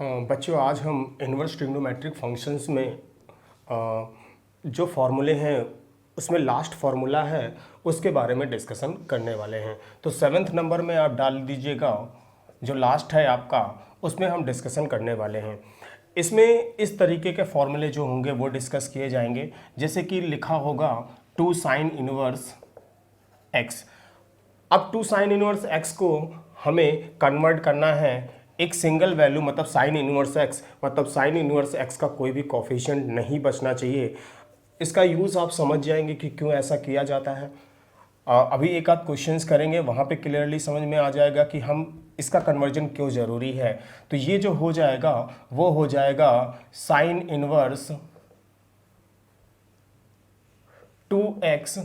बच्चों, आज हम इन्वर्स ट्रिग्नोमेट्रिक फंक्शंस में जो फार्मूले हैं उसमें लास्ट फार्मूला है उसके बारे में डिस्कशन करने वाले हैं। तो 7th नंबर में आप डाल दीजिएगा, जो लास्ट है आपका उसमें हम डिस्कशन करने वाले हैं। इसमें इस तरीके के फॉर्मूले जो होंगे वो डिस्कस किए जाएंगे, जैसे कि लिखा होगा 2 साइन इनवर्स एक्स। अब 2 साइन इनवर्स एक्स को हमें कन्वर्ट करना है एक सिंगल वैल्यू, मतलब साइन इनवर्स एक्स, मतलब साइन इनवर्स एक्स का कोई भी कोफिशिएंट नहीं बचना चाहिए। इसका यूज़ आप समझ जाएंगे कि क्यों ऐसा किया जाता है। अभी एक आध क्वेश्चंस करेंगे, वहाँ पे क्लियरली समझ में आ जाएगा कि हम इसका कन्वर्जन क्यों ज़रूरी है। तो ये जो हो जाएगा वो हो जाएगा sine inverse 2x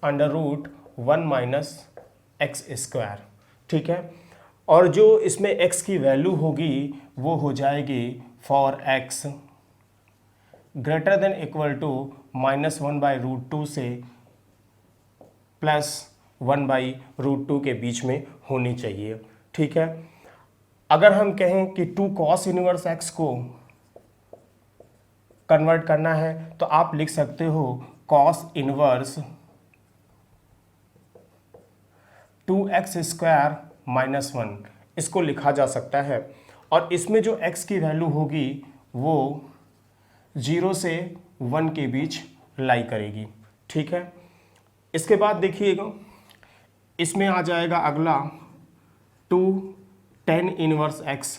under root 1 minus x square, ठीक है। और जो इसमें x की वैल्यू होगी वो हो जाएगी for x greater than equal to -1/√2 से +1/√2 के बीच में होनी चाहिए, ठीक है। अगर हम कहें कि 2 cos इनवर्स x को कन्वर्ट करना है तो आप लिख सकते हो cos इनवर्स 2x² -1, इसको लिखा जा सकता है। और इसमें जो x की वैल्यू होगी वो 0 से 1 के बीच लाई करेगी, ठीक है। इसके बाद देखिएगा, इसमें आ जाएगा अगला 2 tan इनवर्स x।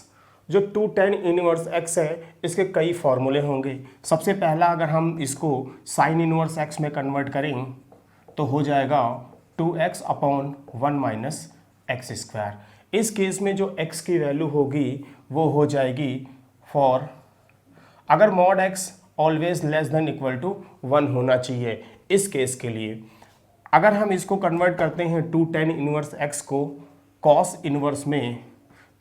जो 2 tan इनवर्स x है इसके कई फॉर्मूले होंगे। सबसे पहला, अगर हम इसको साइन इनवर्स x में कन्वर्ट करें तो हो जाएगा 2x/1 माइनस एक्स स्क्वायर। इस केस में जो x की वैल्यू होगी वो हो जाएगी फॉर, अगर mod x always less than equal to 1 होना चाहिए इस केस के लिए। अगर हम इसको कन्वर्ट करते हैं 2 tan इनवर्स x को cos इनवर्स में,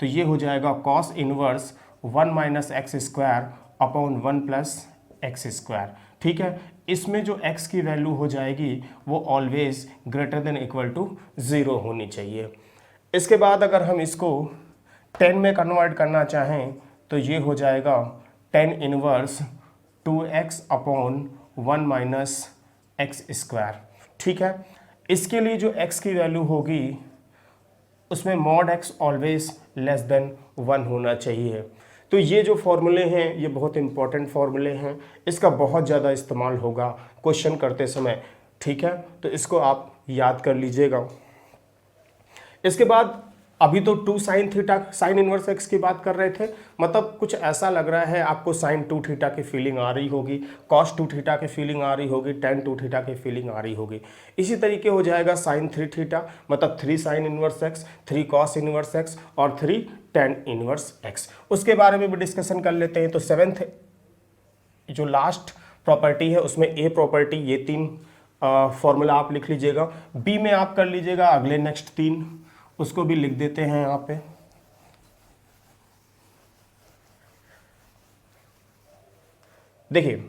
तो ये हो जाएगा cos inverse 1 minus x square upon 1 plus x square, ठीक है। इसमें जो x की वैल्यू हो जाएगी वो always greater than equal to 0 होनी चाहिए। इसके बाद अगर हम इसको 10 में कन्वर्ट करना चाहें तो ये हो जाएगा tan inverse 2x upon 1 minus x square, ठीक है। इसके लिए जो x की वैल्यू होगी उसमें mod x always less then 1 होना चाहिए। तो ये जो फॉर्मूले हैं ये बहुत इंपॉर्टेंट फॉर्मूले हैं, इसका बहुत ज़्यादा इस्तेमाल होगा क्वेश्चन करते समय, ठीक है। तो इसको आप याद कर लीजिएगा। इसके बाद अभी तो 2 sine theta sine inverse x की बात कर रहे थे, मतलब कुछ ऐसा लग रहा है आपको साइन 2 थीटा की फीलिंग आ रही होगी, कॉस 2 थीटा की फीलिंग आ रही होगी, टेन 2 थीटा की फीलिंग आ रही होगी। इसी तरीके हो जाएगा साइन 3 थीटा, मतलब 3 sine inverse x, 3 cos inverse x और 3 टेन इनवर्स एक्स। उसके बारे में भी डिस्कशन कर लेते हैं। तो 7th जो लास्ट प्रॉपर्टी है उसमें ए प्रॉपर्टी, ये 3 फॉर्मूला आप लिख लीजिएगा। बी में आप कर लीजिएगा अगले नेक्स्ट 3, उसको भी लिख देते हैं यहाँ पे। देखिए,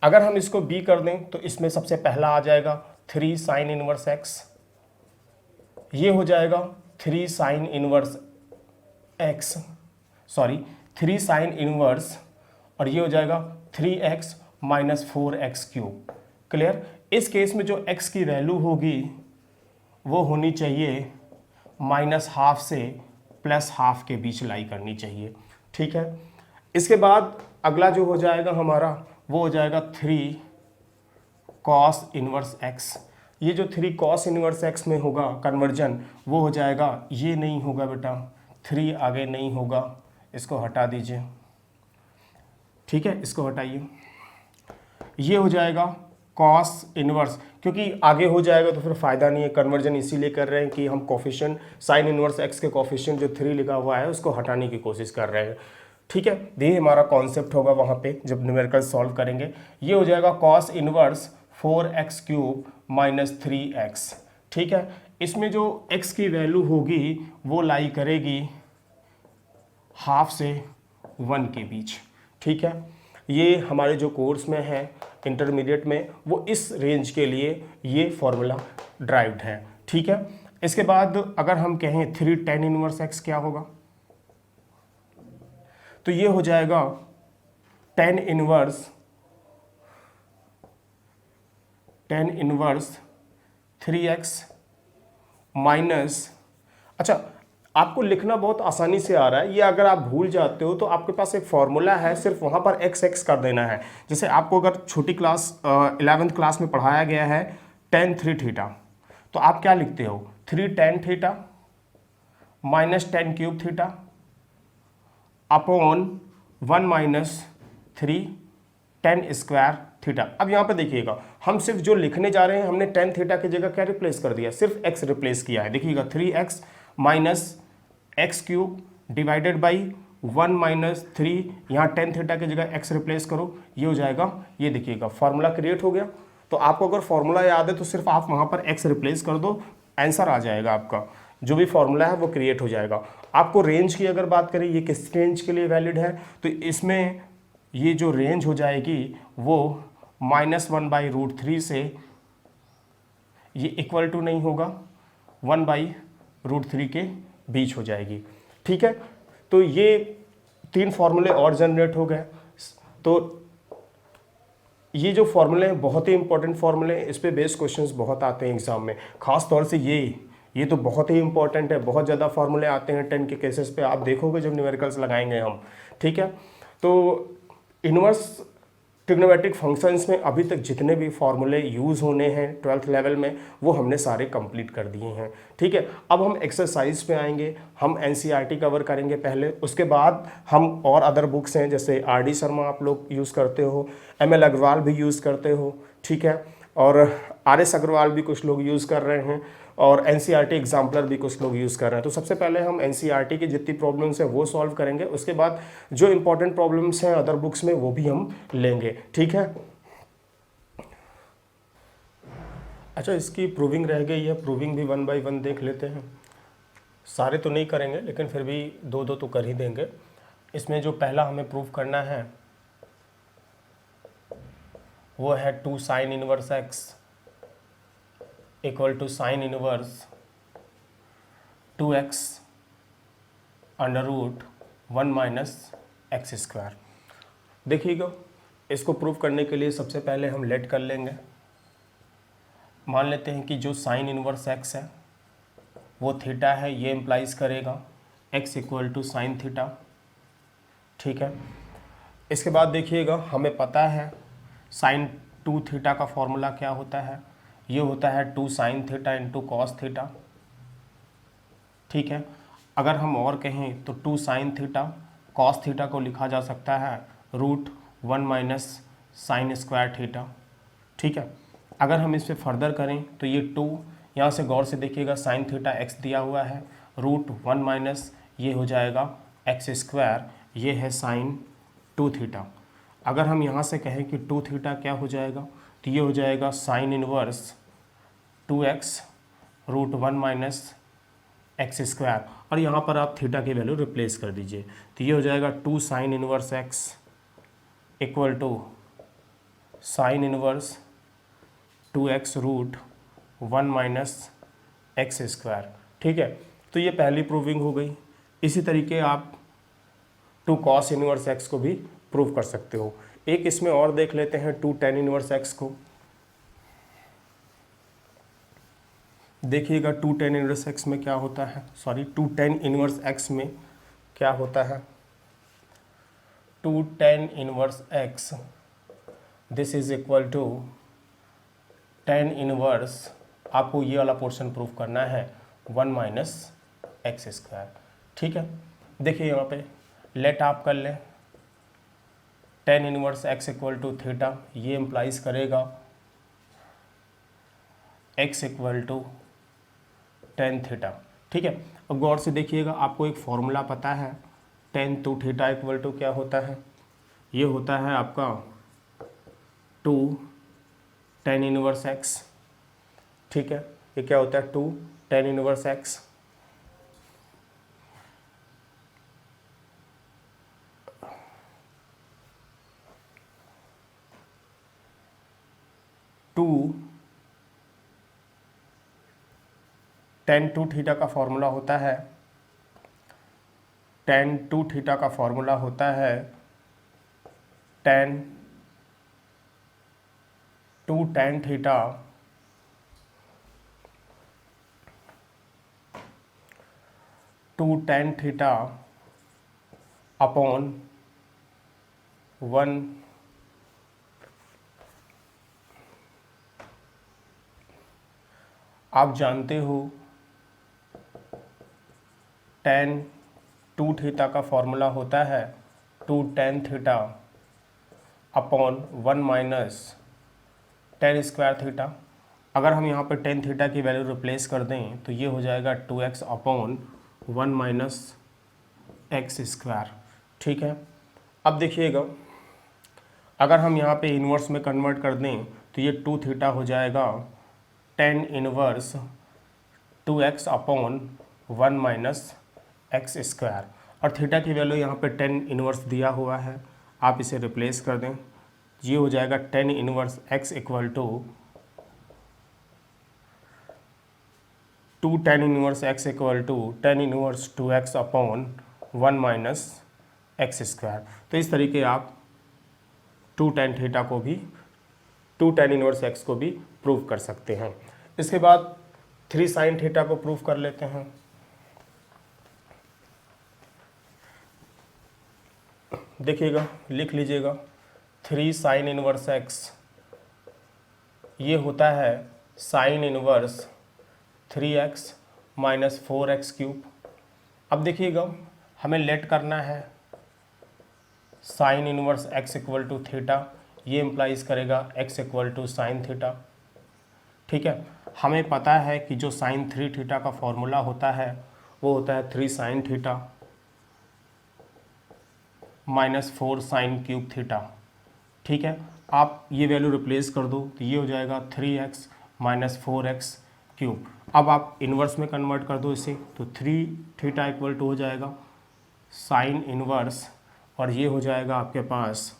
अगर हम इसको बी कर दें तो इसमें सबसे पहला आ जाएगा 3 साइन इनवर्स एक्स, ये हो जाएगा 3 sine inverse x, sorry 3 sine inverse, और ये हो जाएगा 3x minus 4x cube. Clear. इस केस में जो x की वैल्यू होगी वो होनी चाहिए -½ से +½ के बीच लाई करनी चाहिए, ठीक है। इसके बाद अगला जो हो जाएगा हमारा वो हो जाएगा 3 कॉस इनवर्स एक्स। ये जो 3 कॉस इनवर्स एक्स में होगा कन्वर्जन वो हो जाएगा, ये नहीं होगा बेटा, 3 आगे नहीं होगा, इसको हटा दीजिए, ठीक है, इसको हटाइए। ये हो जाएगा कॉस इनवर्स, क्योंकि आगे हो जाएगा तो फिर फ़ायदा नहीं है। कन्वर्जन इसीलिए कर रहे हैं कि हम कोफिशिएंट साइन इनवर्स एक्स के कोफिशिएंट जो 3 लिखा हुआ है उसको हटाने की कोशिश कर रहे हैं, ठीक है। ये हमारा कॉन्सेप्ट होगा वहाँ पे जब न्यूमेरिकल सॉल्व करेंगे। ये हो जाएगा cos inverse 4x cube minus 3x, ठीक है। इसमें जो x की वैल्यू होगी वो लाई करेगी ½ से 1 के बीच, ठीक है। ये हमारे जो कोर्स में है इंटरमीडिएट में वो इस रेंज के लिए ये फॉर्मूला ड्राइव्ड है, ठीक है। इसके बाद अगर हम कहें 3 tan इनवर्स एक्स क्या होगा, तो ये हो जाएगा टेन इनवर्स 3x माइनस, अच्छा आपको लिखना बहुत आसानी से आ रहा है, ये अगर आप भूल जाते हो तो आपके पास एक फॉर्मूला है, सिर्फ वहाँ पर x कर देना है। जैसे आपको अगर छोटी क्लास 11th क्लास में पढ़ाया गया है tan 3 थीटा, तो आप क्या लिखते हो 3 tan theta minus tan cube theta upon 1 minus 3 tan square theta. अब यहाँ पे देखिएगा हम सिर्फ जो लिखने जा रहे हैं, हमने tan थीटा की जगह क्या रिप्लेस कर दिया, सिर्फ x रिप्लेस किया है। देखिएगा 3x minus x cube divided by 1 minus 3, यहाँ tan थीटा की जगह x रिप्लेस करो, ये हो जाएगा, ये देखिएगा फार्मूला क्रिएट हो गया। तो आपको अगर फार्मूला याद है तो सिर्फ आप वहाँ पर x रिप्लेस कर दो, आंसर आ जाएगा आपका, जो भी फॉर्मूला है वो क्रिएट हो जाएगा। आपको रेंज की अगर बात करें, ये किस रेंज के लिए वैलिड है, तो इसमें ये जो रेंज हो जाएगी वो -1/√3 से ये इक्वल टू नहीं होगा 1/√3 के बीच हो जाएगी। ठीक है, तो ये 3 फॉर्मूले और जनरेट हो गए। तो ये जो फॉर्मूले हैं बहुत ही इंपॉर्टेंट फॉर्मूले हैं, इस पे बेस्ड क्वेश्चंस बहुत आते हैं एग्जाम में, खास तौर से ये तो बहुत ही इंपॉर्टेंट है, बहुत ज़्यादा फॉर्मूले आते हैं 10 के केसेस पे, आप देखोगे जब न्यूमेरिकल्स लगाएंगे हम। ठीक है, तो इनवर्स ट्रिग्नोमेट्रिक फंक्शंस में अभी तक जितने भी फॉर्मूले यूज़ होने हैं 12th लेवल में, वो हमने सारे कंप्लीट कर दिए हैं। ठीक है, अब हम एक्सरसाइज पे आएंगे, हम एनसीईआरटी कवर करेंगे पहले, उसके बाद हम और अदर बुक्स हैं जैसे आर.डी. शर्मा आप लोग यूज़ करते हो, एम.एल. अग्रवाल भी यूज़ करते हो, ठीक है, और आर.एस. अग्रवाल भी कुछ लोग यूज़ कर रहे हैं, और एनसीईआरटी एग्जाम्पलर भी कुछ लोग यूज़ कर रहे हैं। तो सबसे पहले हम एनसीईआरटी की जितनी प्रॉब्लम्स हैं वो सॉल्व करेंगे, उसके बाद जो इंपॉर्टेंट प्रॉब्लम्स हैं अदर बुक्स में वो भी हम लेंगे। ठीक है, अच्छा इसकी प्रूविंग रह गई है, प्रूविंग भी 1 बाय 1 देख लेते हैं। सारे तो नहीं करेंगे लेकिन फिर भी 2-2 तो कर ही देंगे। इसमें जो पहला हमें प्रूव करना है वो है 2 sin inverse x equal to sine inverse 2x under root 1 minus x square. देखिएगा, इसको प्रूव करने के लिए सबसे पहले हम लेट कर लेंगे। मान लेते हैं कि जो साइन इनवर्स x है वो थीटा है, ये इम्प्लाइज करेगा x equal to sine theta. ठीक है, इसके बाद देखिएगा हमें पता है साइन 2 थीटा का फॉर्मूला क्या होता है, ये होता है 2 sine theta into cos theta. ठीक है, अगर हम और कहें तो 2 साइन थीटा कॉस थीटा को लिखा जा सकता है root 1 minus sine square theta. ठीक है, अगर हम इस पर फर्दर करें तो ये 2, यहाँ से गौर से देखिएगा साइन थीटा x दिया हुआ है, रूट 1 माइनस ये हो जाएगा एक्स स्क्वायर, ये है साइन 2 थीटा। अगर हम यहाँ से कहें कि 2 थीटा क्या हो जाएगा, तो ये हो जाएगा sine inverse 2x root 1 minus x square, और यहाँ पर आप थीटा की वैल्यू रिप्लेस कर दीजिए, तो ये हो जाएगा 2 sine inverse x equal to sine inverse 2x root 1 minus x square. ठीक है, तो ये पहली प्रूविंग हो गई। इसी तरीके आप 2 कॉस इनवर्स x को भी प्रूव कर सकते हो। एक इसमें और देख लेते हैं 2 tan इनवर्स x को। देखिएगा 2 tan इनवर्स x में क्या होता है, 2 tan इनवर्स x में क्या होता है। 2 tan inverse x this is equal to tan inverse, आपको ये वाला पोर्शन प्रूव करना है 1 माइनस एक्स स्क्वायर। ठीक है, देखिए यहाँ पे लेट आप कर लें tan inverse x equal to theta, ये इम्प्लाइज करेगा x equal to tan theta. ठीक है, अब गौर से देखिएगा, आपको एक फॉर्मूला पता है tan 2 थीटा इक्वल टू क्या होता है, ये होता है आपका 2 tan इनवर्स x। ठीक है, ये क्या होता है 2 tan inverse x। tan 2 theta का फॉर्मूला होता है tan 2 थीटा का फॉर्मूला होता है tan 2 tan थीटा अपॉन 1 आप जानते हो tan 2 थीटा का फॉर्मूला होता है 2 tan theta upon 1 minus tan square theta. अगर हम यहाँ पर tan थीटा की वैल्यू रिप्लेस कर दें तो ये हो जाएगा 2x upon 1 minus x square. ठीक है, अब देखिएगा अगर हम यहाँ पे इन्वर्स में कन्वर्ट कर दें तो ये 2 थीटा हो जाएगा tan inverse 2x upon 1 minus x square, और थीटा की वैल्यू यहाँ पे tan इनवर्स दिया हुआ है, आप इसे रिप्लेस कर दें, ये हो जाएगा tan inverse x equal to 2 tan inverse x equal to tan inverse 2x upon 1 minus x square. तो इस तरीके आप 2 tan थीटा को भी 2 tan इनवर्स x को भी प्रूव कर सकते हैं। इसके बाद 3 sin थीटा को प्रूव कर लेते हैं। देखिएगा, लिख लीजिएगा 3 sin इनवर्स x, ये होता है sin inverse 3x minus 4x cube. अब देखिएगा हमें लेट करना है sin inverse x equal to theta, ये इम्प्लाइज करेगा x equal to sine theta. ठीक है, हमें पता है कि जो sin 3 थीटा का फॉर्मूला होता है वो होता है 3 sin theta minus 4 sine cube theta. ठीक है, आप ये वैल्यू रिप्लेस कर दो तो ये हो जाएगा 3x माइनस 4x क्यूब। अब आप इन्वर्स में कन्वर्ट कर दो इसे तो 3 थीटा इक्वल टू हो जाएगा साइन इन्वर्स, और ये हो जाएगा आपके पास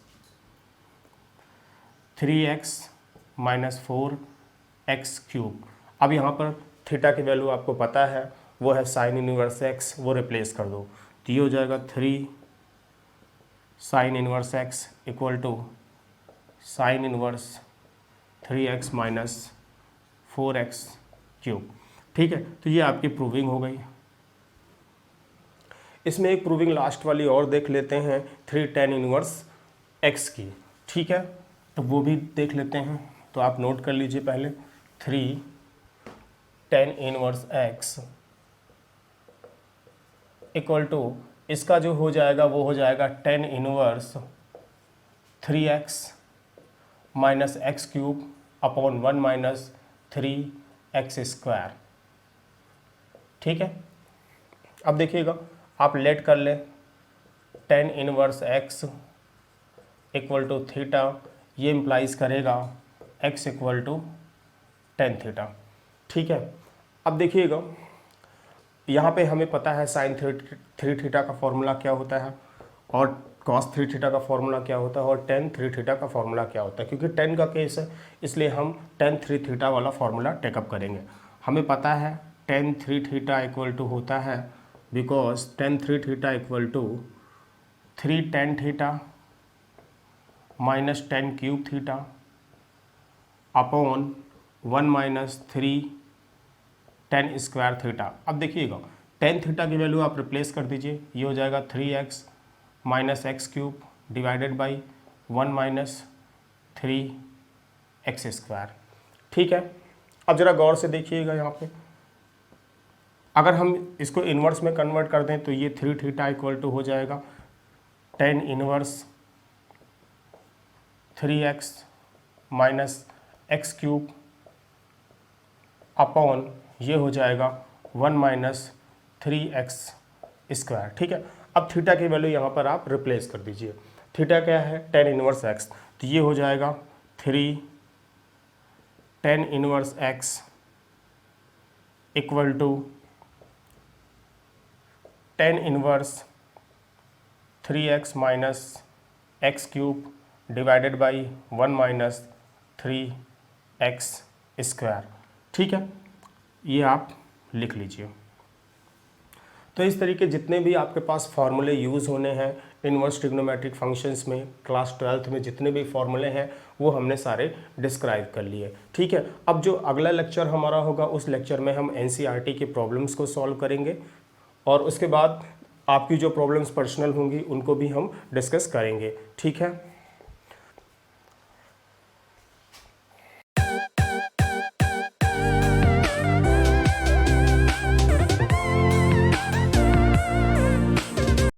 3x माइनस 4x क्यूब। अब यहाँ पर थीटा की वैल्यू आपको पता है वो है साइन इनवर्स x, वो रिप्लेस कर दो तो ये हो जाएगा 3 sine inverse x equal to sine inverse 3x minus 4x cube. ठीक है, तो ये आपकी प्रूविंग हो गई। इसमें एक प्रूविंग लास्ट वाली और देख लेते हैं 3 tan इनवर्स x की। ठीक है, तो वो भी देख लेते हैं, तो आप नोट कर लीजिए पहले 3 tan inverse x equal to इसका जो हो जाएगा वो हो जाएगा tan inverse 3x minus x cube upon 1 minus 3x square. ठीक है, अब देखिएगा आप लेट कर लें tan inverse x equal to theta, ये इम्प्लाइज करेगा x equal to tan theta. ठीक है, अब देखिएगा यहाँ पे हमें पता है साइन 3 थीटा का फॉर्मूला क्या होता है और cos 3 थीटा का फॉर्मूला क्या होता है और tan 3 थीटा का फॉर्मूला क्या होता है। क्योंकि tan का केस है इसलिए हम tan 3 थीटा वाला फॉर्मूला टेकअप करेंगे। हमें पता है tan 3 थीटा इक्वल टू होता है, because tan 3 theta equal to 3 tan theta minus tan cube theta upon 1 minus 3 tan square theta. अब देखिएगा tan थीटा की वैल्यू आप रिप्लेस कर दीजिए, ये हो जाएगा 3x minus x cube divided by 1 minus 3x square. ठीक है, अब ज़रा गौर से देखिएगा यहाँ पे, अगर हम इसको इन्वर्स में कन्वर्ट कर दें तो ये 3 थीटा इक्वल टू हो जाएगा tan inverse 3x minus x cube upon ये हो जाएगा 1 माइनस 3x स्क्वायर। ठीक है, अब थीटा की वैल्यू यहाँ पर आप रिप्लेस कर दीजिए। थीटा क्या है tan इनवर्स x, तो ये हो जाएगा 3 tan inverse x equal to tan inverse 3x minus x cube divided by 1 minus 3x square. ठीक है, ये आप लिख लीजिए। तो इस तरीके जितने भी आपके पास फार्मूले यूज़ होने हैं इनवर्स ट्रिग्नोमेट्रिक फंक्शंस में, क्लास 12th में जितने भी फार्मूले हैं वो हमने सारे डिस्क्राइब कर लिए। ठीक है, अब जो अगला लेक्चर हमारा होगा उस लेक्चर में हम एनसीईआरटी की प्रॉब्लम्स को सॉल्व करेंगे और उसके बाद आपकी जो प्रॉब्लम्स पर्सनल होंगी उनको भी हम डिस्कस करेंगे। ठीक है।